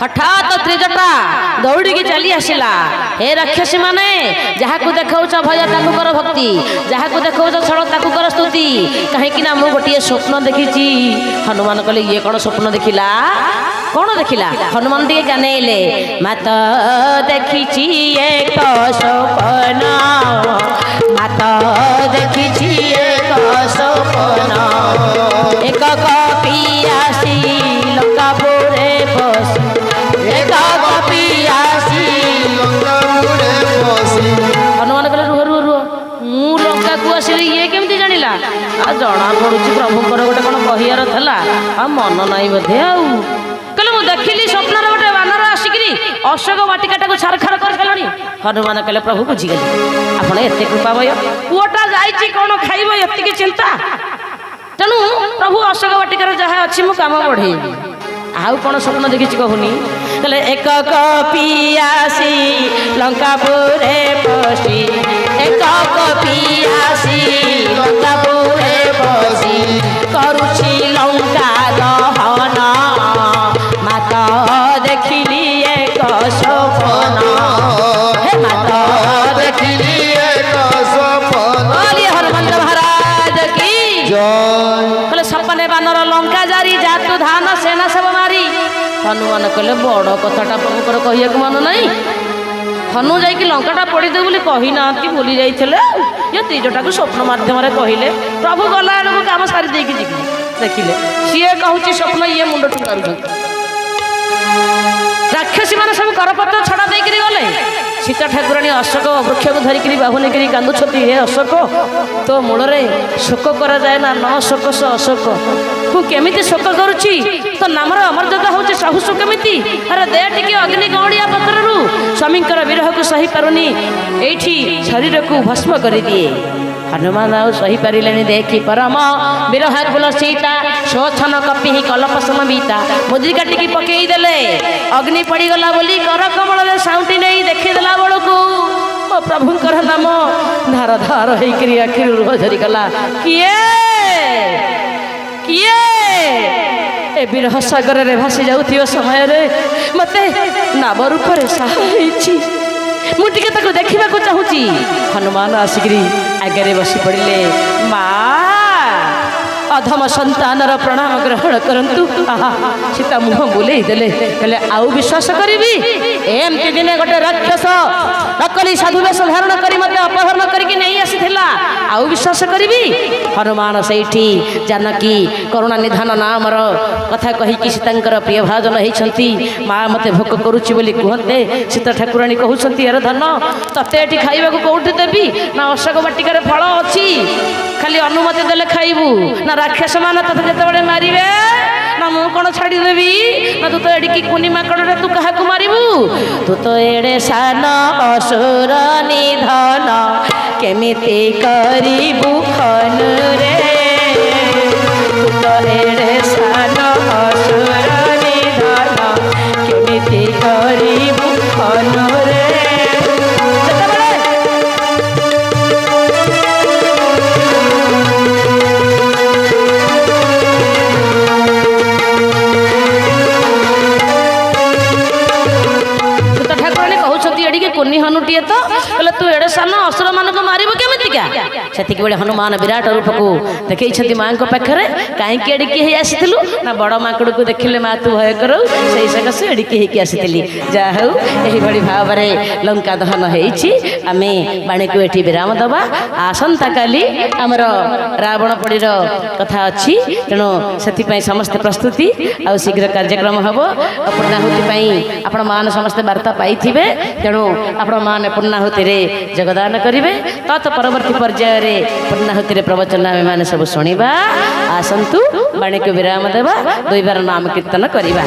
हठात त्रिजटा दौड़ी चली आसला। हे राक्षसी माने जहाँ को देखाऊच भय ताकू कर भक्ति, जहाँ को देखाऊच छल ताकू कर स्तुति। कहीं मु गोटे स्वप्न देखी। हनुमान कहले ये कौन स्वप्न देखिला? कौन देखिला? हनुमान टे कानेले मत देखी एक स्वप्न, मत देखी एक स्वप्न। एक कपियासी लंकापुरे बस, एक कपियासी लंकापुरे बस। हनुमान कहले रुह रुह रुह, मु लंका को आसिली ये केमती जानिला? आ जना पड़ुची प्रभुंकर गोटे कौन कहियार थला, आ मन नाई बोधे। आउ कहले मु देखिली स्वप्न गोटे बानर आसिकी अशोक वाटिकाटा को छारखार कर सारी। हनुमान कहले प्रभु बुझीगली, आपण एते कृपामय, पुओटा जाइछि कौन खाइब एतिकी चिंता। तेणु प्रभु अशोक वाटिकार जहाँ अच्छी मु काम बढ़े। आउ कौन स्वप्न देखी कहूनी? कहले एक कपियासी लंकापुरे बसी, एक कपियासी लंकापुरे बसी। करुछि लंका दहन, माता देखिली एक स्वप्न। हे माता देखिली एक स्वप्न। बोलिए हनुमंत महाराज की जय। सपने बानर लंका जारी जातु धान सेना सब मारी। हनुमान कहले बड़ कथाटा प्रभुकर कहिया मन नहीं। हनु जाइए लंकाटा पड़ीदे बोली कही ना भूली जाइए। ये त्रिजटा को स्वप्न माध्यम कहले। प्रभु गला बेलू कम सारी देकी जी देखिले सी कहूँ स्वप्न ये मुंड टुटार। राक्षसी मान सब करपत्र छड़ा देकर गले। सीता ठाकुराणी अशोक वृक्ष को धरिक बाहुन करी कांदुछती। हे अशोक तो मूल शोक करा जाए ना, न शोक स अशोक। मु केमिति शोक करुछि? तो नामर अमर्यादा होचे साहस केमिति? अरे दे टिके अग्नि गौड़िया पत्ररू स्वामींकर विरह को सही पारुनी, एठी शरीर को भस्म कर दिए। हनुमान आउ सही पारे देखी परम विरह कुल सीता, शोचन कपि कलप समबीता। मुद्रिका टिकी पकई देले, अग्नि पड़गला बोली कर कमल साउंटी नहीं देखीदेला बेलू मो प्रभुंकर नाम धार धार होकर आखिर लुह झरीगला। किए किए ए विरह सागर रे भासी जाउथियो समय रे मते नाव रूप रे साहिछि। मु टिके ताको देखिबाको चाहूची। हनुमान आसिकरी आगे बसी पड़िले। माँ अधम संतानर प्रणाम ग्रहण करंतु। सीता मुह बुले देले। कहले आउ विश्वास करी एमती दिने गोटे राक्षस नकली साधु वेश धारण करी मते अपहरण करके नहीं आसीथिला, आउ विश्वास करी? हनुमान सेठी जानकी करुणा निधान नामर कथा कही सीतांकर प्रिय भाजन होती। माँ मते भोक करुच्ची बोली कहते। सीता ठाकुराणी कहते अरे धन तते एठी खाइबा को कोठी देबी ना? अशोक वाटिकार फल अच्छी, खाली अनुमति देले खाइबू ना? राक्षस मान तते जेतेबेले मारिबे ना मु कौन छाड़देवी ना? तू तो एडिकी कुनी माकड़े तू क्या मारिबू? तू तो एड़े सान असुर निधन केमिति करिबू खन रे? तू तो एड़े सान असुर निधन केमिति करिबू खन रे? कुनी हनुटीए तो कहले तू एड़े सान असुर मान को मारिबो केमितिका? सेतिक बेले हनुमान विराट रूप को देखैछंती मां को पाखरे। काई के एडिकी हे आसीथिलु ना? बड़ माकड़ को देखिले मां तू भय करो सही सका से एडिकी हे की आसीथिली। जा हौ एही बड़ी भाव रे लंका दहन हेछि। आमे बाणी को एठी विराम दबा। आसंता काली हमर रावण पड़ीर कथा अछि, तेणु सेति पई समस्त प्रस्तुति आ शीघ्र कार्यक्रम हबो। पूर्णाहुति पई आपण मान समस्त वार्ता पाइथिबे, तेणु आपण मान पूर्णाहुति रे योगदान करिवे। तत परवर्ती पर्याय रे पूर्णाहुति रे प्रवचन आमे माने सब सुनिबा। आसंतु बाणी को विराम देबा, दुई बार नाम कीर्तन करिबा।